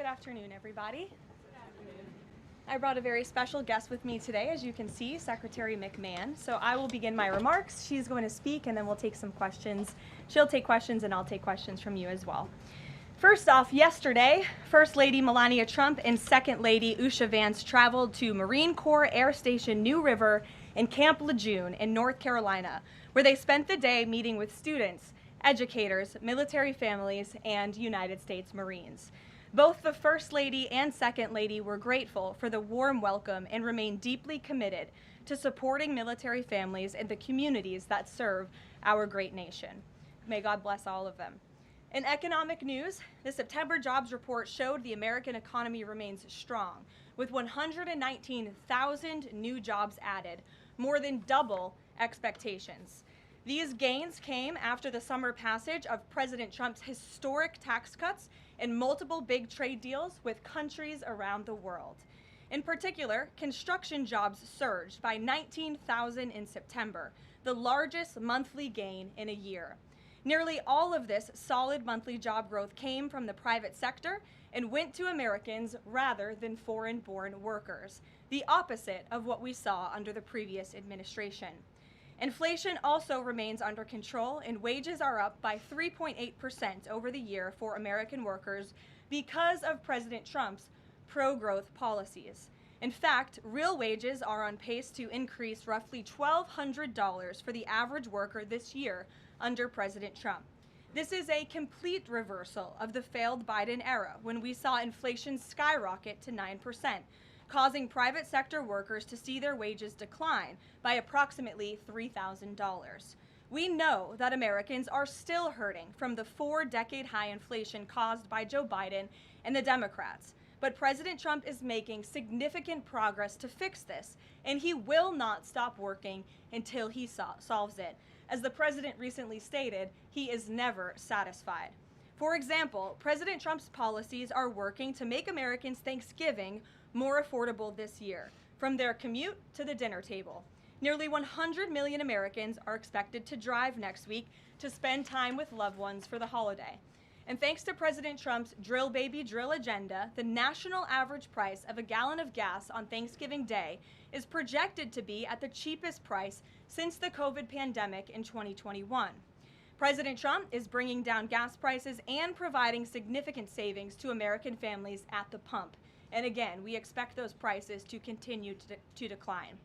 afternoon, everybody. I brought a very special guest with me today, as you can see, Secretary McMahon. So I will begin my remarks. She's going to speak, and then we'll take some questions. She'll take questions, and I'll take questions from you as well. First off, yesterday, First Lady Melania Trump and Second Lady Usha Vance traveled to Marine Corps Air Station New River in Camp Lejeune in North Carolina, where they spent the day meeting with students, educators, military families, and United States Marines. Both the First Lady and Second Lady were grateful for the warm welcome and remain deeply committed to supporting military families and the communities that serve our great nation. May God bless all of them. In economic news, the September jobs report showed the American economy remains strong, with 119,000 new jobs added, more than double expectations. These gains came after the summer passage of President Trump's historic tax cuts and multiple big trade deals with countries around the world. In particular, construction jobs surged by 19,000 in September, the largest monthly gain in a year. Nearly all of this solid monthly job growth came from the private sector and went to Americans rather than foreign-born workers, the opposite of what we saw under the previous administration. Inflation also remains under control, and wages are up by 3.8% over the year for American workers because of President Trump's pro-growth policies. In fact, real wages are on pace to increase roughly $1,200 for the average worker this year under President Trump. This is a complete reversal of the failed Biden era, when we saw inflation skyrocket to 9%. Causing private sector workers to see their wages decline by approximately $3,000. We know that Americans are still hurting from the 4-decade high inflation caused by Joe Biden and the Democrats, but President Trump is making significant progress to fix this, and he will not stop working until he solves it. As the president recently stated, he is never satisfied. For example, President Trump's policies are working to make Americans' Thanksgiving more affordable this year, from their commute to the dinner table. Nearly 100 million Americans are expected to drive next week to spend time with loved ones for the holiday. And thanks to President Trump's drill baby drill agenda, the national average price of a gallon of gas on Thanksgiving Day is projected to be at the cheapest price since the COVID pandemic in 2021. President Trump is bringing down gas prices and providing significant savings to American families at the pump. And again, we expect those prices to continue to decline.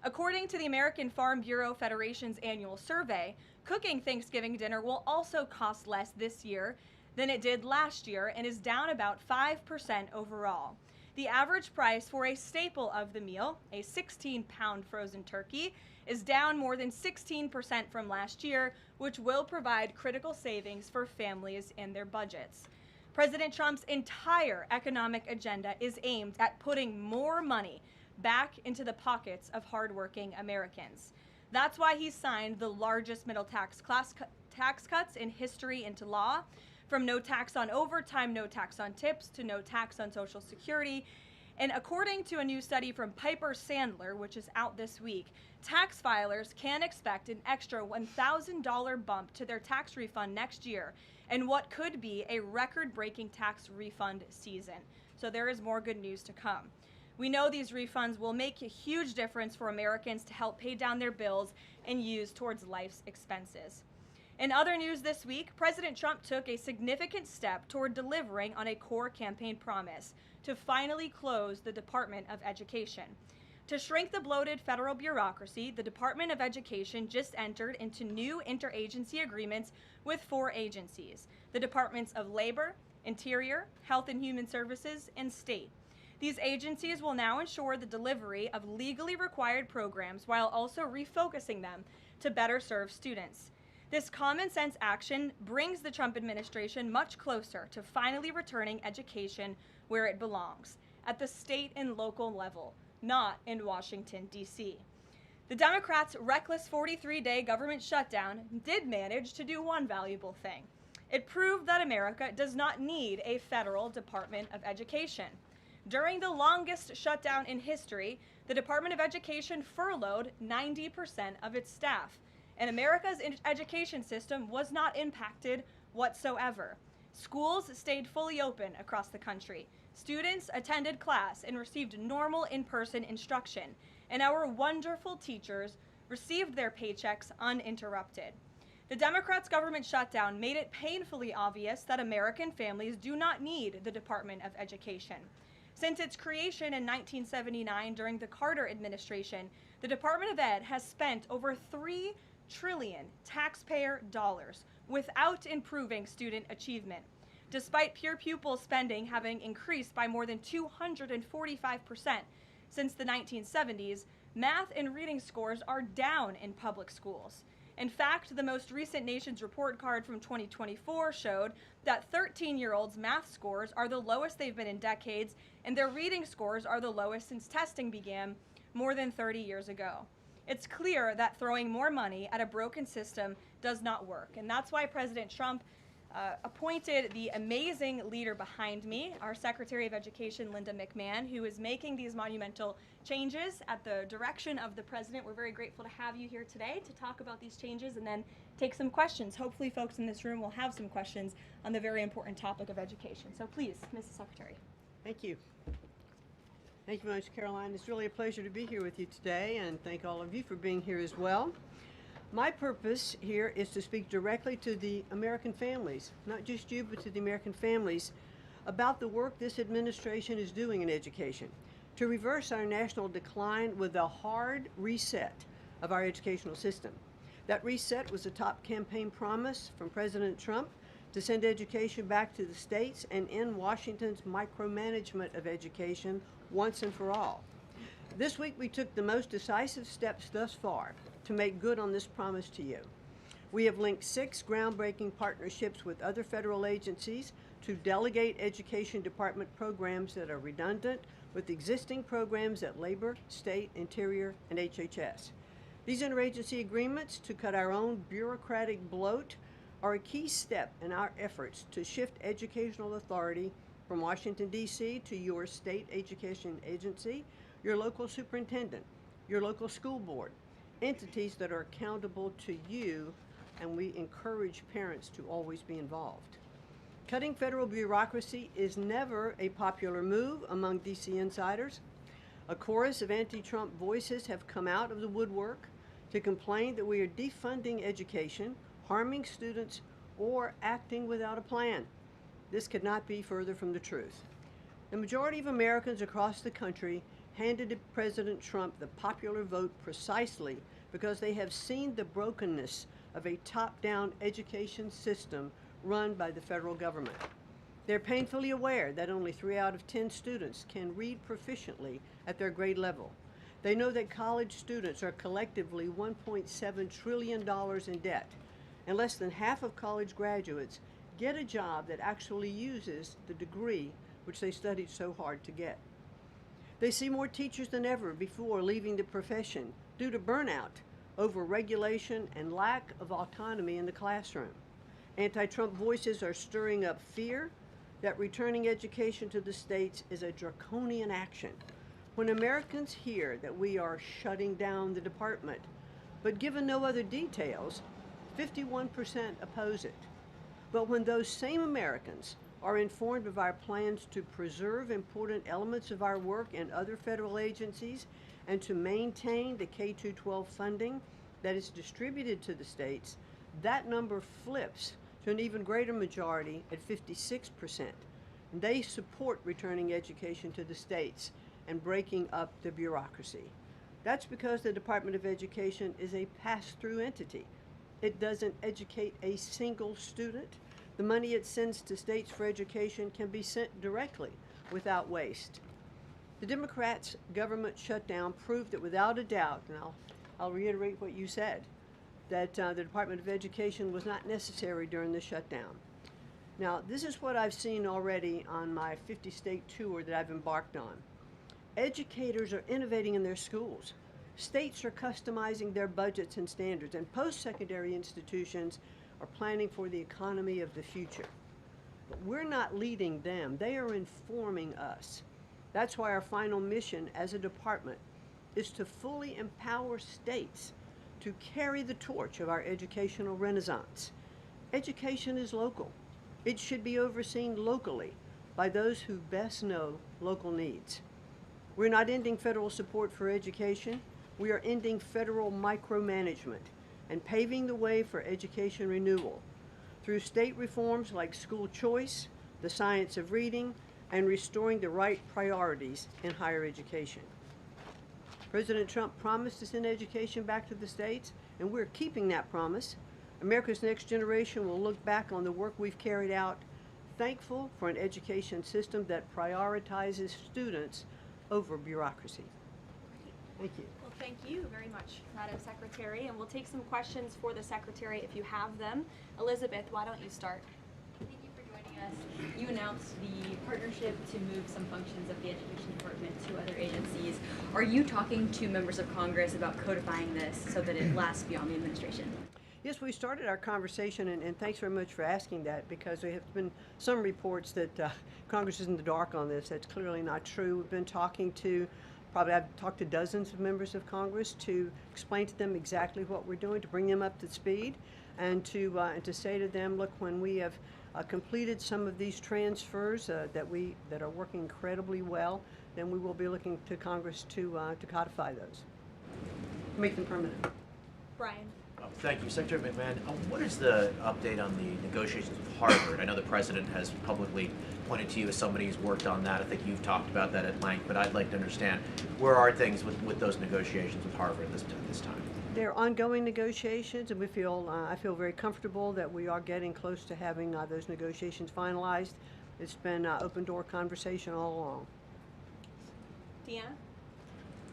According to the American Farm Bureau Federation's annual survey, cooking Thanksgiving dinner will also cost less this year than it did last year and is down about 5% overall. The average price for a staple of the meal, a 16-pound frozen turkey, is down more than 16% from last year, which will provide critical savings for families and their budgets. President Trump's entire economic agenda is aimed at putting more money back into the pockets of hardworking Americans. That's why he signed the largest middle tax cuts in history into law, from no tax on overtime, no tax on tips, to no tax on Social Security. And according to a new study from Piper Sandler, which is out this week, tax filers can expect an extra $1,000 bump to their tax refund next year, and what could be a record-breaking tax refund season. So there is more good news to come. We know these refunds will make a huge difference for Americans to help pay down their bills and use towards life's expenses. In other news this week, President Trump took a significant step toward delivering on a core campaign promise to finally close the Department of Education. To shrink the bloated federal bureaucracy, the Department of Education just entered into new interagency agreements with 4 agencies: the Departments of Labor, Interior, Health and Human Services, and State. These agencies will now ensure the delivery of legally required programs while also refocusing them to better serve students. This common sense action brings the Trump administration much closer to finally returning education where it belongs, at the state and local level, not in Washington, D.C. The Democrats' reckless 43-day government shutdown did manage to do one valuable thing. It proved that America does not need a federal Department of Education. During the longest shutdown in history, the Department of Education furloughed 90% of its staff, and America's education system was not impacted whatsoever. Schools stayed fully open across the country. Students attended class and received normal in-person instruction, and our wonderful teachers received their paychecks uninterrupted. The Democrats' government shutdown made it painfully obvious that American families do not need the Department of Education. Since its creation in 1979 during the Carter administration, the Department of Ed has spent over $3 trillion taxpayer dollars without improving student achievement. Despite peer pupil spending having increased by more than 245% since the 1970s, math and reading scores are down in public schools. In fact, the most recent Nation's Report Card from 2024 showed that 13-year-olds' math scores are the lowest they've been in decades, and their reading scores are the lowest since testing began more than 30 years ago. It's clear that throwing more money at a broken system does not work, and that's why President Trump appointed the amazing leader behind me, our Secretary of Education, Linda McMahon, who is making these monumental changes at the direction of the president. We're very grateful to have you here today to talk about these changes and then take some questions. Hopefully folks in this room will have some questions on the very important topic of education. So please, Mrs. Secretary. Thank you. Thank you very much, Caroline. It's really a pleasure to be here with you today, and thank all of you for being here as well. My purpose here is to speak directly to the American families, not just you, but to the American families, about the work this administration is doing in education to reverse our national decline with a hard reset of our educational system. That reset was a top campaign promise from President Trump to send education back to the states and end Washington's micromanagement of education once and for all. This week we took the most decisive steps thus far to make good on this promise to you. We have linked 6 groundbreaking partnerships with other federal agencies to delegate education department programs that are redundant with existing programs at Labor, State, Interior, and HHS. These interagency agreements to cut our own bureaucratic bloat are a key step in our efforts to shift educational authority from Washington, D.C. to your state education agency, your local superintendent, your local school board, entities that are accountable to you, and we encourage parents to always be involved. Cutting federal bureaucracy is never a popular move among D.C. insiders. A chorus of anti-Trump voices have come out of the woodwork to complain that we are defunding education, harming students, or acting without a plan. This could not be further from the truth. The majority of Americans across the country handed to President Trump the popular vote precisely because they have seen the brokenness of a top-down education system run by the federal government. They're painfully aware that only 3 out of 10 students can read proficiently at their grade level. They know that college students are collectively $1.7 trillion in debt, and less than half of college graduates get a job that actually uses the degree which they studied so hard to get. They see more teachers than ever before leaving the profession due to burnout, over-regulation, and lack of autonomy in the classroom. Anti-Trump voices are stirring up fear that returning education to the states is a draconian action. When Americans hear that we are shutting down the department, but given no other details, 51% oppose it. But when those same Americans are informed of our plans to preserve important elements of our work in other federal agencies and to maintain the K-12 funding that is distributed to the states, that number flips to an even greater majority at 56%. They support returning education to the states and breaking up the bureaucracy. That's because the Department of Education is a pass-through entity. It doesn't educate a single student. The money it sends to states for education can be sent directly without waste. The Democrats' government shutdown proved that without a doubt, and I'll reiterate what you said, that the Department of Education was not necessary during the shutdown. Now, this is what I've seen already on my 50-state tour that I've embarked on. Educators are innovating in their schools. States are customizing their budgets and standards, and post-secondary institutions are planning for the economy of the future. But we're not leading them. They are informing us. That's why our final mission as a department is to fully empower states to carry the torch of our educational renaissance. Education is local. It should be overseen locally by those who best know local needs. We're not ending federal support for education. We are ending federal micromanagement and paving the way for education renewal through state reforms like school choice, the science of reading, and restoring the right priorities in higher education. President Trump promised to send education back to the states, and we're keeping that promise. America's next generation will look back on the work we've carried out, thankful for an education system that prioritizes students over bureaucracy. Thank you. Well, thank you very much, Madam Secretary, and we'll take some questions for the Secretary if you have them. Elizabeth, why don't you start? Thank you for joining us. You announced the partnership to move some functions of the Education Department to other agencies. Are you talking to members of Congress about codifying this so that it lasts beyond the administration? Yes, we started our conversation, and thanks very much for asking that, because there have been some reports that Congress is in the dark on this. That's clearly not true. We've been talking to, I've talked to dozens of members of Congress to explain to them exactly what we're doing, to bring them up to speed, and to say to them, look, when we have completed some of these transfers that are working incredibly well, then we will be looking to Congress to codify those, make them permanent. Brian. Thank you. Secretary McMahon, what is the update on the negotiations with Harvard? I know the President has publicly pointed to you as somebody who's worked on that. I think you've talked about that at length, but I'd like to understand where are things with those negotiations with Harvard this time? They're ongoing negotiations, and I feel very comfortable that we are getting close to having those negotiations finalized. It's been open door conversation all along. Deanna?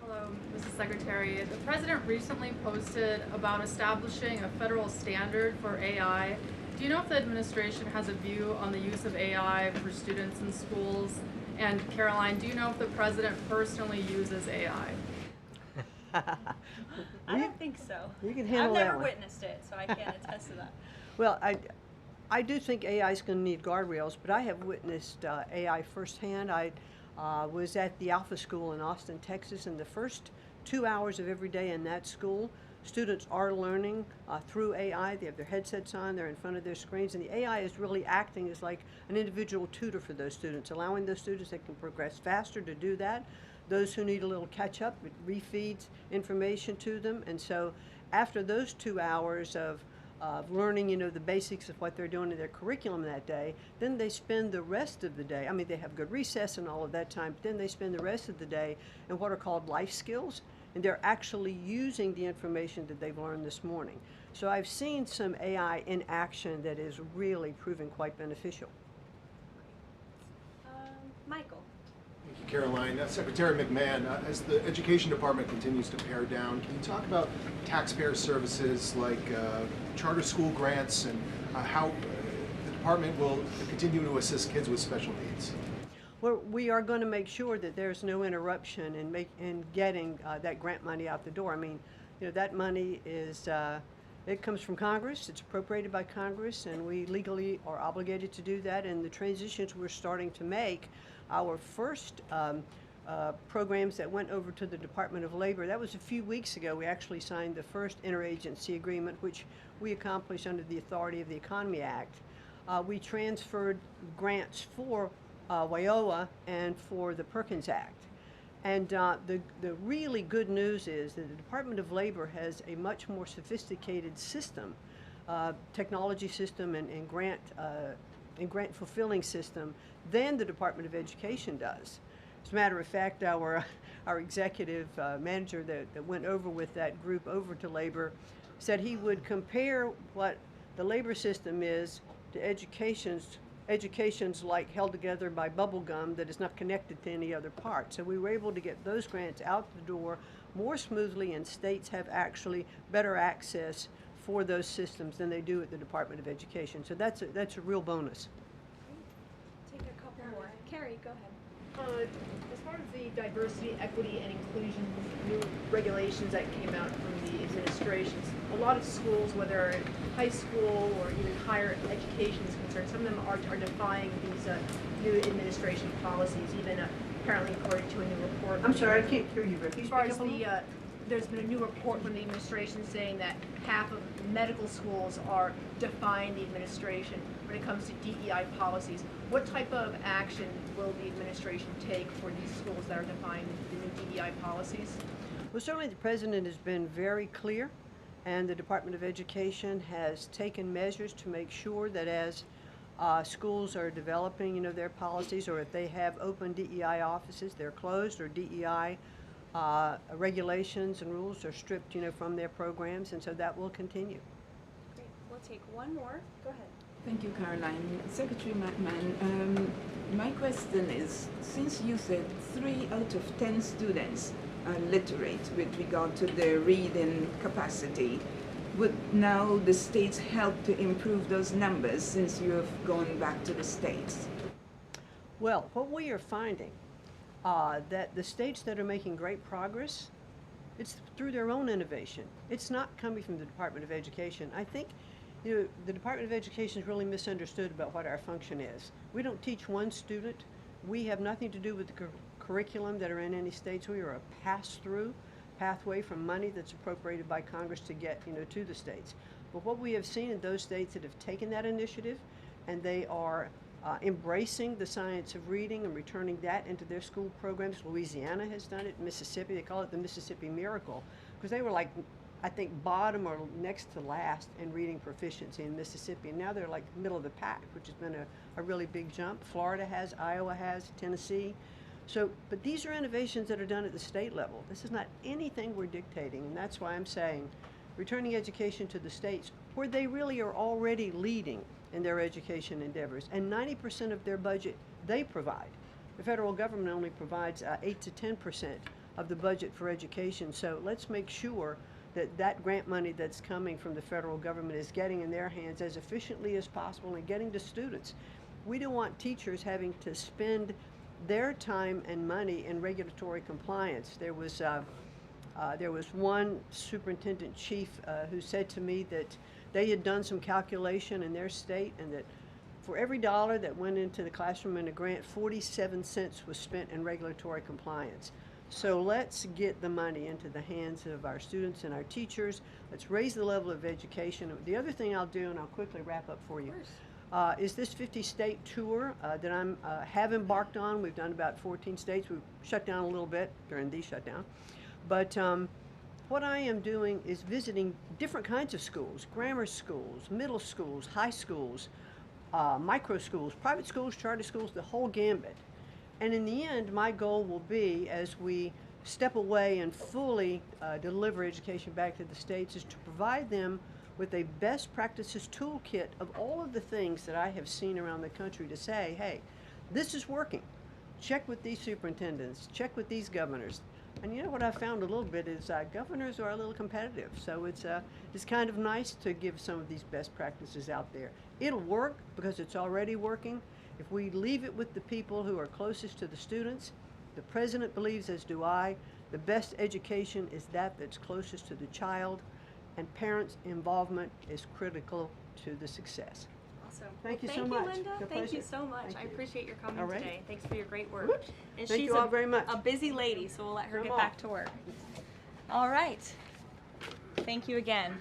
Hello, Mrs. Secretary. The President recently posted about establishing a federal standard for AI. Do you know if the administration has a view on the use of AI for students in schools? And Karoline, do you know if the President personally uses AI? I don't think so. You can handle I've that never one. witnessed it, so I can't attest to that. Well, I do think AI is going to need guardrails, but I have witnessed AI firsthand. I was at the Alpha School in Austin, Texas, and the first 2 hours of every day in that school, students are learning through AI. They have their headsets on, they're in front of their screens, and the AI is really acting as like an individual tutor for those students, allowing those students that can progress faster to do that. Those who need a little catch up, it refeeds information to them. And so after those 2 hours of learning, the basics of what they're doing in their curriculum that day, then they spend the rest of the day, I mean, they have good recess and all of that time, but then they spend the rest of the day in what are called life skills, and they're actually using the information that they've learned this morning. So I've seen some AI in action that is really proving quite beneficial. Michael. Thank you, Karoline. Secretary McMahon, as the Education Department continues to pare down, can you talk about taxpayer services like charter school grants and how the department will continue to assist kids with special needs? Well, we are going to make sure that there's no interruption in getting that grant money out the door. I mean, that money is, it comes from Congress, it's appropriated by Congress, and we legally are obligated to do that. And the transitions we're starting to make, our first programs that went over to the Department of Labor, that was a few weeks ago. We actually signed the first interagency agreement, which we accomplished under the authority of the Economy Act. We transferred grants for WIOA and for the Perkins Act. And the really good news is that the Department of Labor has a much more sophisticated system, technology system and grant fulfilling system than the Department of Education does. As a matter of fact, our executive manager that went over with that group over to Labor said he would compare what the labor system is to education's like held together by bubble gum that is not connected to any other part. So we were able to get those grants out the door more smoothly, and states have actually better access for those systems than they do at the Department of Education. So that's a real bonus. Take a couple more. Carrie, go ahead. As far as the diversity, equity, and inclusion new regulations that came out from the administrations, a lot of schools, whether high school or even higher education is concerned, some of them are defying these new administration policies, even apparently according to a new report. I'm sorry, I can't hear you, Rick. As far as there's been a new report from the administration saying that half of medical schools are defying the administration when it comes to DEI policies. What type of action will the administration take for these schools that are defying the new DEI policies? Well, certainly the president has been very clear, and the Department of Education has taken measures to make sure that as schools are developing, their policies, or if they have open DEI offices, they're closed, or DEI regulations and rules are stripped, from their programs, and so that will continue. Great. We'll take one more. Go ahead. Thank you, Caroline. Secretary McMahon, my question is, since you said 3 out of 10 students are literate with regard to their reading capacity, would now the states help to improve those numbers since you have gone back to the states? Well, what we are finding that the states that are making great progress, it's through their own innovation. It's not coming from the Department of Education. I think the Department of Education is really misunderstood about what our function is. We don't teach one student. We have nothing to do with the curriculum that are in any states. We are a pass-through pathway from money that's appropriated by Congress to get to the states. But what we have seen in those states that have taken that initiative and they are embracing the science of reading and returning that into their school programs. Louisiana has done it. Mississippi, they call it the Mississippi Miracle, because they were like, I think, bottom or next to last in reading proficiency in Mississippi, and now they're like middle of the pack, which has been a really big jump. Florida has, Iowa has, Tennessee. So, but these are innovations that are done at the state level. This is not anything we're dictating, and that's why I'm saying returning education to the states where they really are already leading in their education endeavors, and 90% of their budget they provide. The federal government only provides 8 to 10% of the budget for education, so let's make sure that that grant money that's coming from the federal government is getting in their hands as efficiently as possible and getting to students. We don't want teachers having to spend their time and money in regulatory compliance. There was one superintendent chief who said to me that they had done some calculation in their state, and that for every dollar that went into the classroom in a grant, 47 cents was spent in regulatory compliance. So let's get the money into the hands of our students and our teachers. Let's raise the level of education. The other thing I'll do, and I'll quickly wrap up for you, is this 50-state tour that I have embarked on. We've done about 14 states. We've shut down a little bit during the shutdown. But what I am doing is visiting different kinds of schools, grammar schools, middle schools, high schools, micro schools, private schools, charter schools, the whole gambit. And in the end, my goal will be, as we step away and fully deliver education back to the states, is to provide them with a best practices toolkit of all of the things that I have seen around the country to say, hey, this is working. Check with these superintendents, check with these governors. And you know what I found a little bit is governors are a little competitive, so it's kind of nice to give some of these best practices out there. It'll work because it's already working. If we leave it with the people who are closest to the students, the president believes, as do I, the best education is that's closest to the child, and parents' involvement is critical to the success. Awesome. Thank you so Thank much. you, Linda. It's a Thank you pleasure. so much. Thank I you. appreciate your coming All right. today. Thanks for your great work. Whoops. And Thank she's you all very much. a busy lady, so we'll let her Come get on. back to work. All right. Thank you again.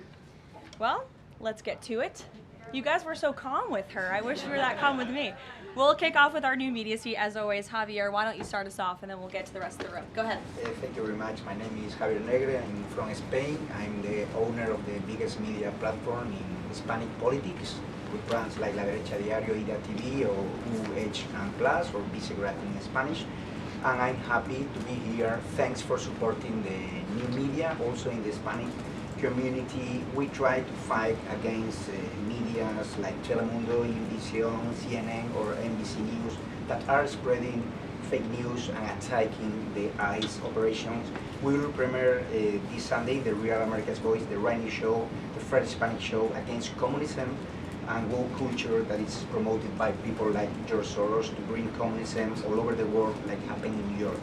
Well, let's get to it. You guys were so calm with her. I wish you were that calm with me. We'll kick off with our new media suite as always. Javier, why don't you start us off and then we'll get to the rest of the room. Go ahead. Thank you very much. My name is Javier Negre. I'm from Spain. I'm the owner of the biggest media platform in Hispanic politics, with brands like La Derecha Diario, Ida TV, or UH and Plus, or Vicegrad in Spanish. And I'm happy to be here. Thanks for supporting the new media, also in the Hispanic community. We try to fight against media like Telemundo, Univision, CNN, or NBC News that are spreading fake news and attacking the ICE operations. We will premiere this Sunday the Real America's Voice, the Rainy Show, the first Hispanic show against communism and woke culture that is promoted by people like George Soros to bring communism all over the world, like happened in New York.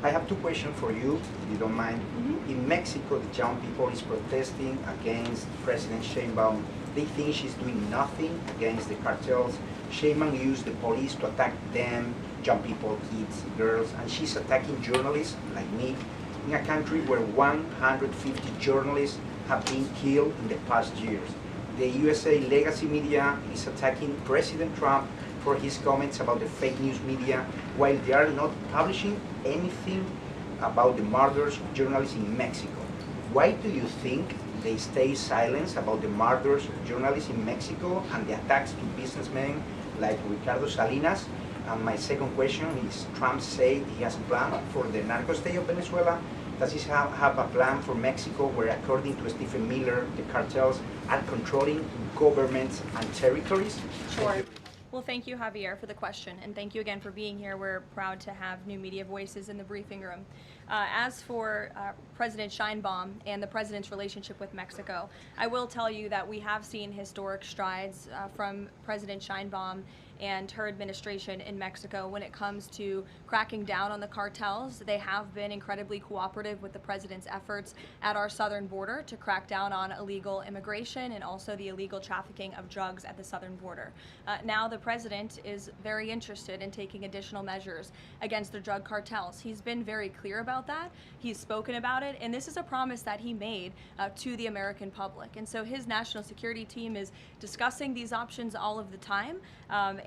I have two questions for you, if you don't mind. In Mexico, the young people is protesting against President Sheinbaum. They think she's doing nothing against the cartels. Sheinbaum used the police to attack them, young people, kids, girls, and she's attacking journalists like me. in a country where 150 journalists have been killed in the past years. The USA legacy media is attacking President Trump for his comments about the fake news media, while they are not publishing anything about the murders of journalists in Mexico. Why do you think they stay silent about the murders of journalists in Mexico and the attacks to businessmen like Ricardo Salinas? And my second question is, Trump said he has a plan for the narco state of Venezuela. Does he have a plan for Mexico where, according to Stephen Miller, the cartels are controlling governments and territories? Sure. Well, thank you, Javier, for the question, and thank you again for being here. We're proud to have new media voices in the briefing room. As for President Sheinbaum and the president's relationship with Mexico, I will tell you that we have seen historic strides from President Sheinbaum and her administration in Mexico when it comes to cracking down on the cartels. They have been incredibly cooperative with the president's efforts at our southern border to crack down on illegal immigration and also the illegal trafficking of drugs at the southern border. Now the president is very interested in taking additional measures against the drug cartels. He's been very clear about that. He's spoken about it, and this is a promise that he made to the American public. And so his national security team is discussing these options all of the time.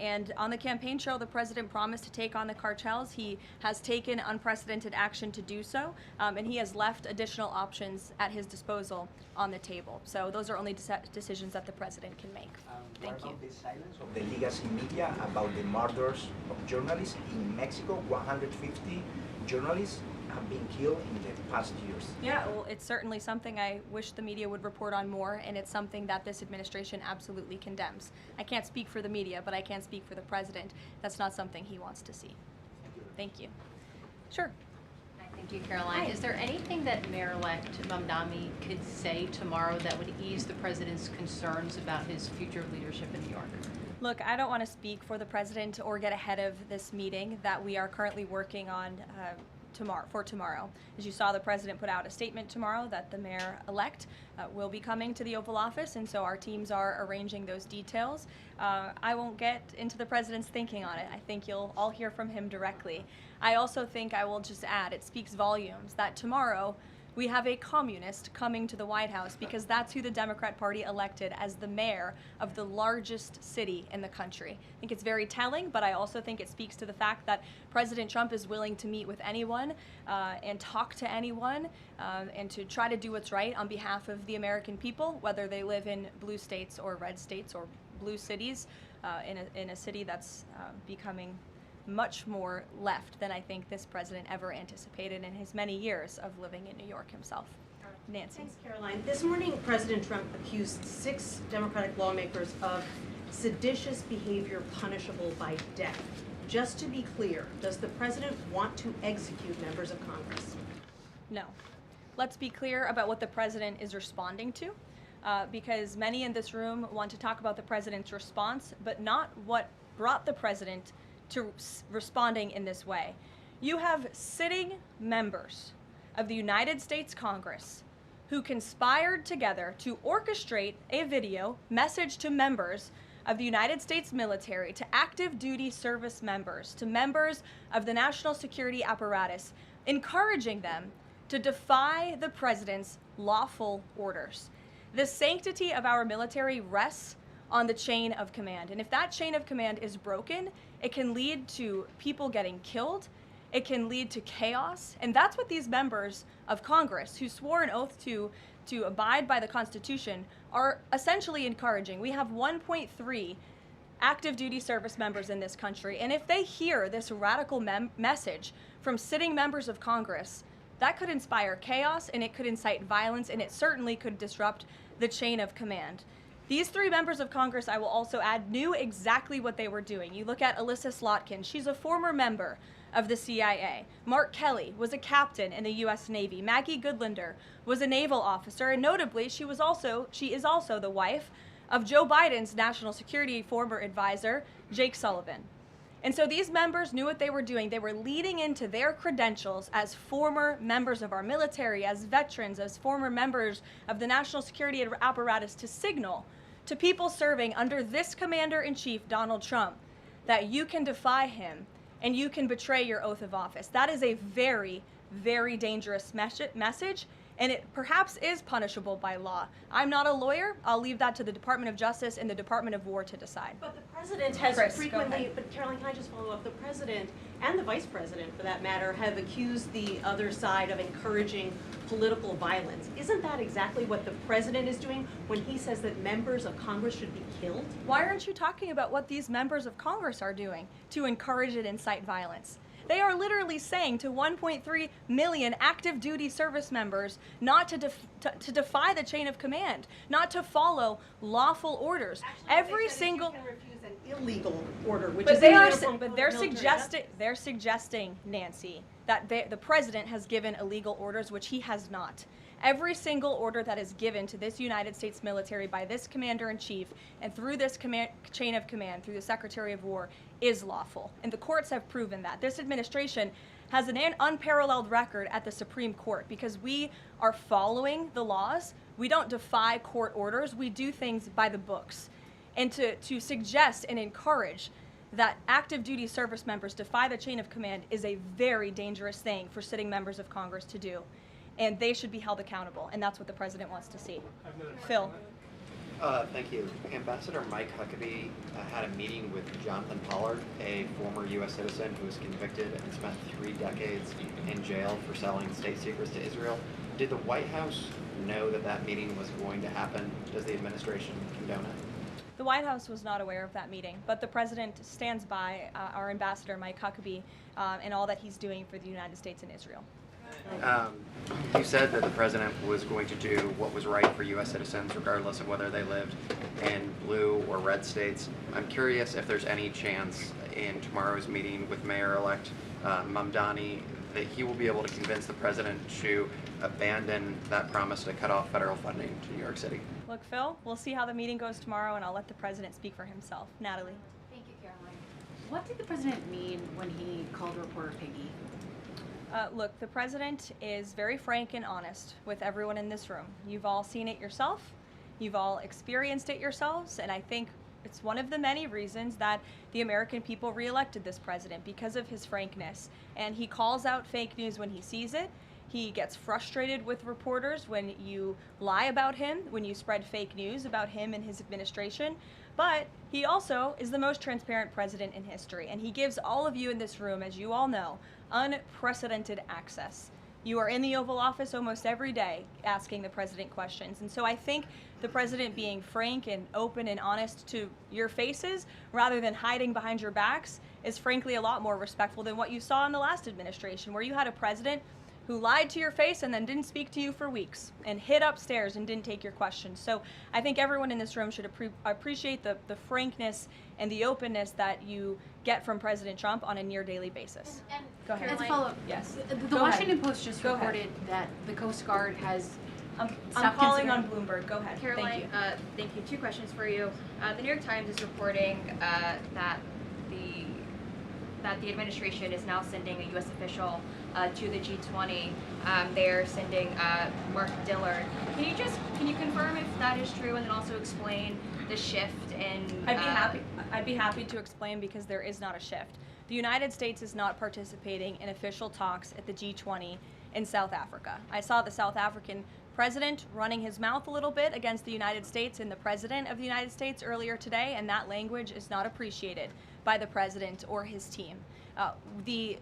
And on the campaign trail, the president promised to take on the cartels. He has taken unprecedented action to do so, and he has left additional options at his disposal on the table. So those are only decisions that the president can make. Thank you. What about the silence of the legacy media about the murders of journalists in Mexico? 150 journalists have been killed in the past years. Yeah, well, it's certainly something I wish the media would report on more, and it's something that this administration absolutely condemns. I can't speak for the media, but I can speak for the president. That's not something he wants to see. Thank you. Sure. Hi, thank you, Caroline. Hi. Is there anything that Mayor-elect Mamdani could say tomorrow that would ease the president's concerns about his future leadership in New York? Look, I don't want to speak for the president or get ahead of this meeting that we are currently working on tomorrow. As you saw, the president put out a statement tomorrow that the mayor-elect will be coming to the Oval Office, and so our teams are arranging those details. I won't get into the president's thinking on it. I think you'll all hear from him directly. I also think I will just add, it speaks volumes that tomorrow we have a communist coming to the White House because that's who the Democrat Party elected as the mayor of the largest city in the country. I think it's very telling, but I also think it speaks to the fact that President Trump is willing to meet with anyone and talk to anyone and to try to do what's right on behalf of the American people, whether they live in blue states or red states or blue cities, in a city that's becoming much more left than I think this president ever anticipated in his many years of living in New York himself. Nancy. Thanks, Caroline. This morning, President Trump accused 6 Democratic lawmakers of seditious behavior punishable by death. Just to be clear, does the president want to execute members of Congress? No. Let's be clear about what the president is responding to, because many in this room want to talk about the president's response, but not what brought the president to responding in this way. You have sitting members of the United States Congress who conspired together to orchestrate a video message to members of the United States military, to active duty service members, to members of the national security apparatus, encouraging them to defy the president's lawful orders. The sanctity of our military rests on the chain of command. And if that chain of command is broken, it can lead to people getting killed. It can lead to chaos. And that's what these members of Congress who swore an oath to abide by the Constitution are essentially encouraging. We have 1.3 active duty service members in this country. And if they hear this radical message from sitting members of Congress, that could inspire chaos and it could incite violence and it certainly could disrupt the chain of command. These 3 members of Congress, I will also add, knew exactly what they were doing. You look at Alyssa Slotkin. She's a former member of the CIA. Mark Kelly was a captain in the U.S. Navy. Maggie Goodlander was a naval officer, and notably, she is also the wife of Joe Biden's national security former advisor, Jake Sullivan. And so these members knew what they were doing. They were leading into their credentials as former members of our military, as veterans, as former members of the national security apparatus to signal to people serving under this commander-in-chief, Donald Trump, that you can defy him and you can betray your oath of office. That is a very, very dangerous message, and it perhaps is punishable by law. I'm not a lawyer. I'll leave that to the Department of Justice and the Department of War to decide. But the president has Chris, go frequently, ahead. but Caroline, can I just follow up? The president and the vice president, for that matter, have accused the other side of encouraging political violence. Isn't that exactly what the president is doing when he says that members of Congress should be killed? Why aren't you talking about what these members of Congress are doing to encourage and incite violence? They are literally saying to 1.3 million active duty service members not to defy the chain of command, not to follow lawful orders. Every single You can refuse an illegal order, which but is they in the are uniform but code they're of military suggesting, Nancy, that the president has given illegal orders, which he has not. Every single order that is given to this United States military by this commander-in-chief and through this chain of command, through the Secretary of War, is lawful. And the courts have proven that. This administration has an unparalleled record at the Supreme Court because we are following the laws. We don't defy court orders. We do things by the books. And to suggest and encourage that active duty service members defy the chain of command is a very dangerous thing for sitting members of Congress to do. And they should be held accountable, and that's what the president wants to see. Phil. Thank you. Ambassador Mike Huckabee had a meeting with Jonathan Pollard, a former U.S. citizen who was convicted and spent 3 decades in jail for selling state secrets to Israel. Did the White House know that that meeting was going to happen? Does the administration condone it? The White House was not aware of that meeting, but the president stands by our ambassador, Mike Huckabee, and all that he's doing for the United States and Israel. You said that the president was going to do what was right for U.S. citizens, regardless of whether they lived in blue or red states. I'm curious if there's any chance in tomorrow's meeting with Mayor-elect Mamdani that he will be able to convince the president to abandon that promise to cut off federal funding to New York City. Look, Phil, we'll see how the meeting goes tomorrow, and I'll let the president speak for himself. Natalie. Thank you, Caroline. What did the president mean when he called reporter piggy? Look, the president is very frank and honest with everyone in this room. You've all seen it yourself. You've all experienced it yourselves, and I think it's one of the many reasons that the American people reelected this president, because of his frankness. And he calls out fake news when he sees it. He gets frustrated with reporters when you lie about him, when you spread fake news about him and his administration. But he also is the most transparent president in history, and he gives all of you in this room, as you all know, unprecedented access. You are in the Oval Office almost every day asking the president questions. And so I think the president being frank and open and honest to your faces rather than hiding behind your backs is frankly a lot more respectful than what you saw in the last administration, where you had a president who lied to your face and then didn't speak to you for weeks and hid upstairs and didn't take your questions. So I think everyone in this room should appreciate the frankness and the openness that you get from President Trump on a near daily basis. And Go ahead. As a follow-up, Yes. The Go Washington ahead. Post just Go ahead. reported that the Coast Guard has I'm stopped calling on considering- Bloomberg. Go ahead. Caroline, thank you. 2 questions for you. The New York Times is reporting that the administration is now sending a U.S. official to the G20. They're sending Mark Dillard. Can you confirm if that is true, and then also explain the shift in? I'd be happy to explain, because there is not a shift. The United States is not participating in official talks at the G20 in South Africa. I saw the South African president running his mouth a little bit against the United States and the president of the United States earlier today, and that language is not appreciated by the president or his team. The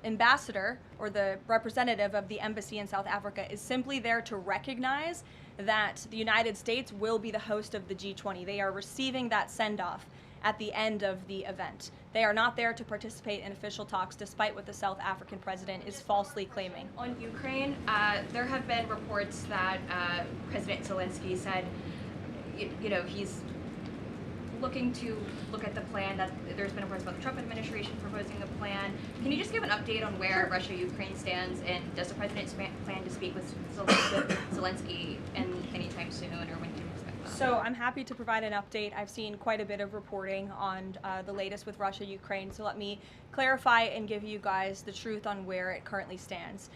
ambassador or the representative of the embassy in South Africa is simply there to recognize that the United States will be the host of the G20. They are receiving that send-off at the end of the event. They are not there to participate in official talks, despite what the South African president is falsely claiming. On Ukraine, there have been reports that President Zelensky said, he's looking to look at the plan, that there's been reports about the Trump administration proposing a plan. Can you just give an update on where Russia-Ukraine stands, and does the president plan to speak with Zelensky anytime soon, or when can you expect that? So I'm happy to provide an update. I've seen quite a bit of reporting on the latest with Russia-Ukraine, so let me clarify and give you guys the truth on where it currently stands.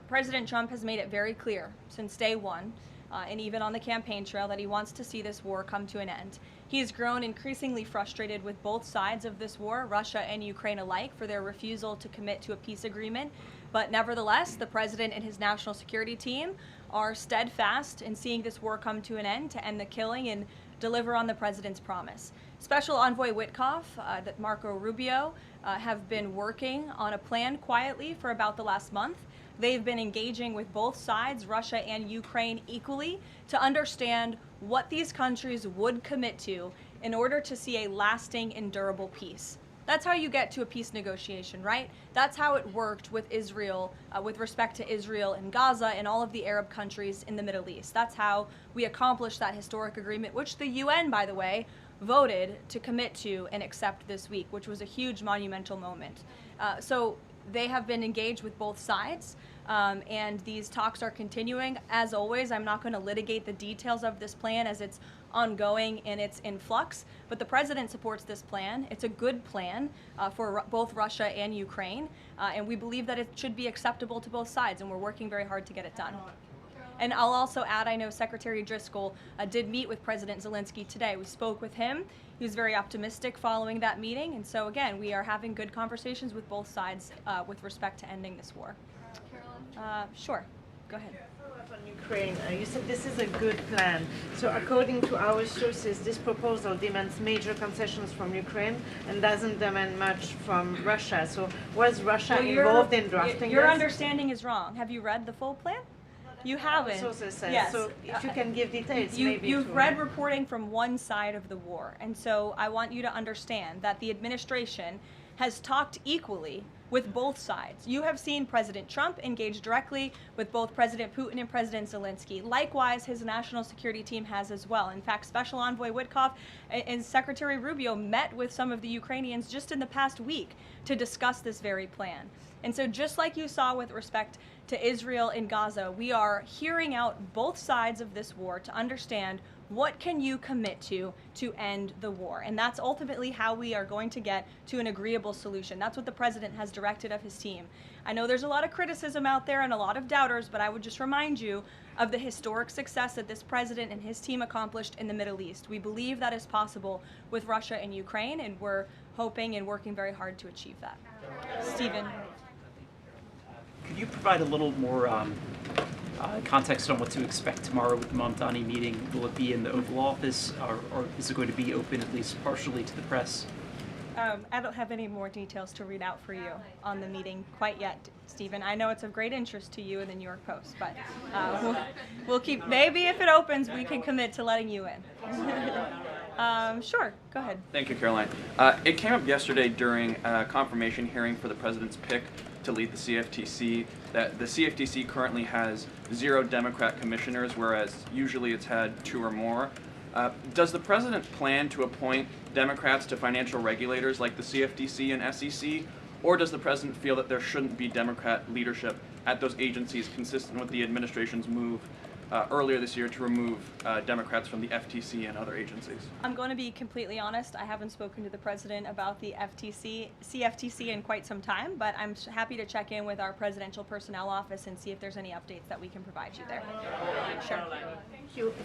President Trump has made it very clear since day one, and even on the campaign trail, that he wants to see this war come to an end. He has grown increasingly frustrated with both sides of this war, Russia and Ukraine alike, for their refusal to commit to a peace agreement But nevertheless, the president and his national security team are steadfast in seeing this war come to an end, to end the killing and deliver on the president's promise. Special Envoy Witkoff, that Marco Rubio, have been working on a plan quietly for about the last month. They've been engaging with both sides, Russia and Ukraine, equally to understand what these countries would commit to in order to see a lasting and durable peace. That's how you get to a peace negotiation, right? That's how it worked with Israel, with respect to Israel and Gaza and all of the Arab countries in the Middle East. That's how we accomplished that historic agreement, which the UN, by the way, voted to commit to and accept this week, which was a huge monumental moment. So they have been engaged with both sides, and these talks are continuing. As always, I'm not going to litigate the details of this plan as it's ongoing and it's in flux, but the president supports this plan. It's a good plan for both Russia and Ukraine, and we believe that it should be acceptable to both sides, and we're working very hard to get it done. And I'll also add, I know Secretary Driscoll did meet with President Zelensky today. We spoke with him. He was very optimistic following that meeting, and so again, we are having good conversations with both sides with respect to ending this war. Karoline? Sure, go ahead. On Ukraine, you said this is a good plan. So according to our sources, this proposal demands major concessions from Ukraine and doesn't demand much from Russia. So was Russia involved in drafting Your this? understanding is wrong. Have you read the full plan? You haven't. Sources says. Yes. So if you can give details, maybe. You've read reporting from one side of the war, and so I want you to understand that the administration has talked equally with both sides. You have seen President Trump engage directly with both President Putin and President Zelensky. Likewise, his national security team has as well. In fact, Special Envoy Witkoff and Secretary Rubio met with some of the Ukrainians just in the past week to discuss this very plan. And so just like you saw with respect to Israel and Gaza, we are hearing out both sides of this war to understand what can you commit to end the war. And that's ultimately how we are going to get to an agreeable solution. That's what the president has directed of his team. I know there's a lot of criticism out there and a lot of doubters, but I would just remind you of the historic success that this president and his team accomplished in the Middle East. We believe that is possible with Russia and Ukraine, and we're hoping and working very hard to achieve that. Stephen. Could you provide a little more context on what to expect tomorrow with the Mamdani meeting? Will it be in the Oval Office, or is it going to be open at least partially to the press? I don't have any more details to read out for you on the meeting quite yet, Stephen. I know it's of great interest to you and the New York Post, but we'll keep, maybe if it opens, we can commit to letting you in. Sure, go ahead. Thank you, Caroline. It came up yesterday during a confirmation hearing for the president's pick to lead the CFTC that the CFTC currently has 0 Democrat commissioners, whereas usually it's had 2 or more. Does the president plan to appoint Democrats to financial regulators like the CFTC and SEC, or does the president feel that there shouldn't be Democrat leadership at those agencies, consistent with the administration's move earlier this year to remove Democrats from the FTC and other agencies? I'm going to be completely honest. I haven't spoken to the president about the CFTC in quite some time, but I'm happy to check in with our presidential personnel office and see if there's any updates that we can provide you there. Sure.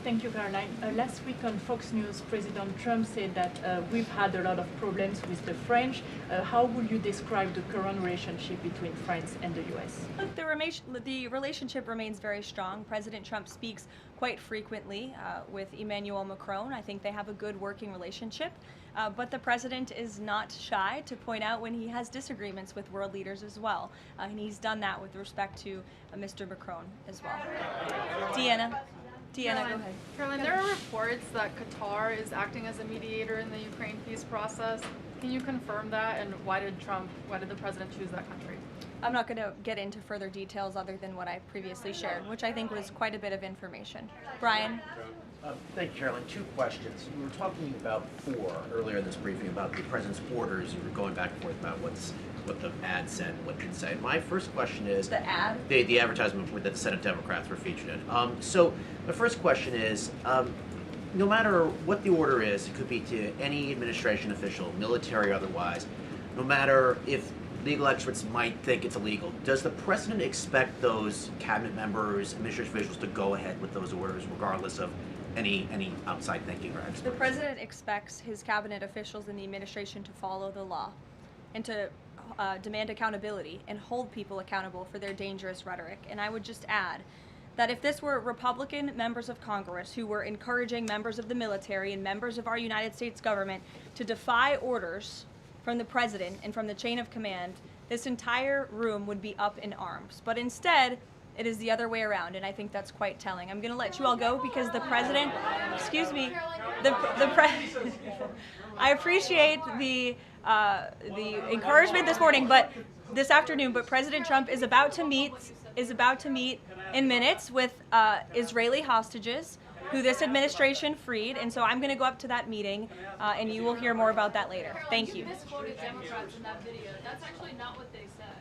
Thank you, Caroline. Last week on Fox News, President Trump said that we've had a lot of problems with the French. How would you describe the current relationship between France and the U.S.? Look, the relationship remains very strong. President Trump speaks quite frequently with Emmanuel Macron. I think they have a good working relationship. But the president is not shy to point out when he has disagreements with world leaders as well. And he's done that with respect to Mr. Macron as well. Deanna, go ahead. Caroline, there are reports that Qatar is acting as a mediator in the Ukraine peace process. Can you confirm that, and why did the president choose that country? I'm not going to get into further details other than what I previously shared, which I think was quite a bit of information. Brian? Thank you, Caroline. 2 questions. We were talking about 4 earlier in this briefing about the president's orders. You were going back and forth about what the ad said, what it didn't say. My first question is the ad, the advertisement that the Senate Democrats were featured in. So the first question is, no matter what the order is, it could be to any administration official, military or otherwise, no matter if legal experts might think it's illegal, does the president expect those cabinet members, administration officials to go ahead with those orders regardless of any outside thinking or experts? The president expects his cabinet officials and the administration to follow the law and to demand accountability and hold people accountable for their dangerous rhetoric. And I would just add that if this were Republican members of Congress who were encouraging members of the military and members of our United States government to defy orders from the president and from the chain of command, this entire room would be up in arms. But instead, it is the other way around, and I think that's quite telling. I'm going to let you all go because the president, excuse me, I appreciate the encouragement this morning, but this afternoon. But President Trump is about to meet in minutes with Israeli hostages who this administration freed, and so I'm going to go up to that meeting, and you will hear more about that later. Thank you. You misquoted Democrats in that video. That's actually not what they said.